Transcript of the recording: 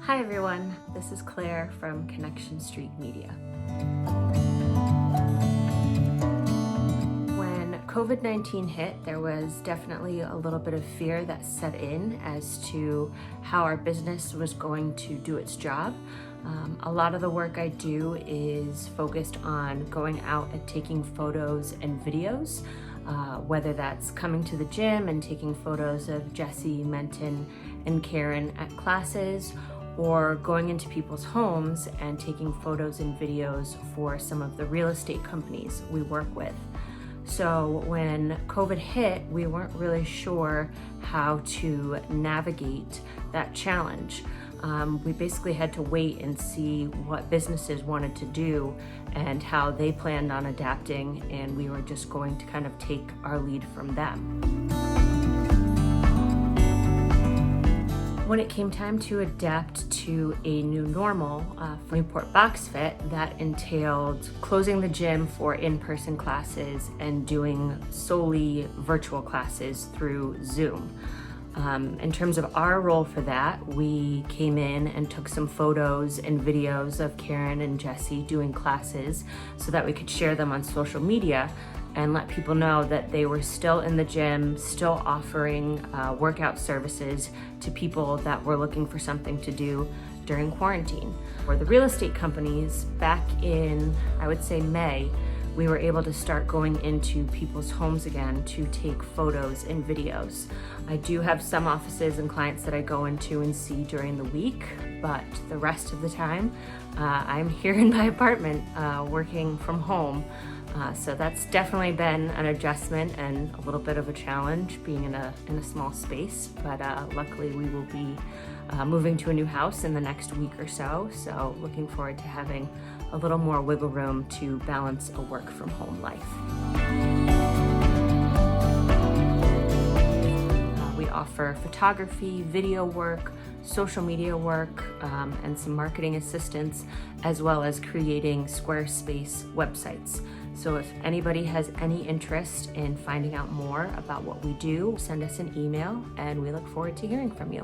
Hi everyone, this is Claire from Connection Street Media. When COVID-19 hit, there was definitely a little bit of fear that set in as to how our business was going to do its job. A lot of the work I do is focused on going out and taking photos and videos, whether that's coming to the gym and taking photos of Jesse, Menton, and Karen at classes, or going into people's homes and taking photos and videos for some of the real estate companies we work with. So when COVID hit, we weren't really sure how to navigate that challenge. We basically had to wait and see what businesses wanted to do and how they planned on adapting, and we were just going to kind of take our lead from them. When it came time to adapt to a new normal for Newport Boxfit, that entailed closing the gym for in-person classes and doing solely virtual classes through Zoom. In terms of our role for that, we came in and took some photos and videos of Karen and Jesse doing classes so that we could share them on social media and let people know that they were still in the gym, still offering workout services to people that were looking for something to do during quarantine. For the real estate companies, back in, I would say May, we were able to start going into people's homes again to take photos and videos. I do have some offices and clients that I go into and see during the week, but the rest of the time, I'm here in my apartment working from home. So that's definitely been an adjustment and a little bit of a challenge being in a small space, but luckily we will be moving to a new house in the next week or so. So looking forward to having a little more wiggle room to balance a work from home life. We offer photography, video work, social media work, and some marketing assistance, as well as creating Squarespace websites. So if anybody has any interest in finding out more about what we do, send us an email and we look forward to hearing from you.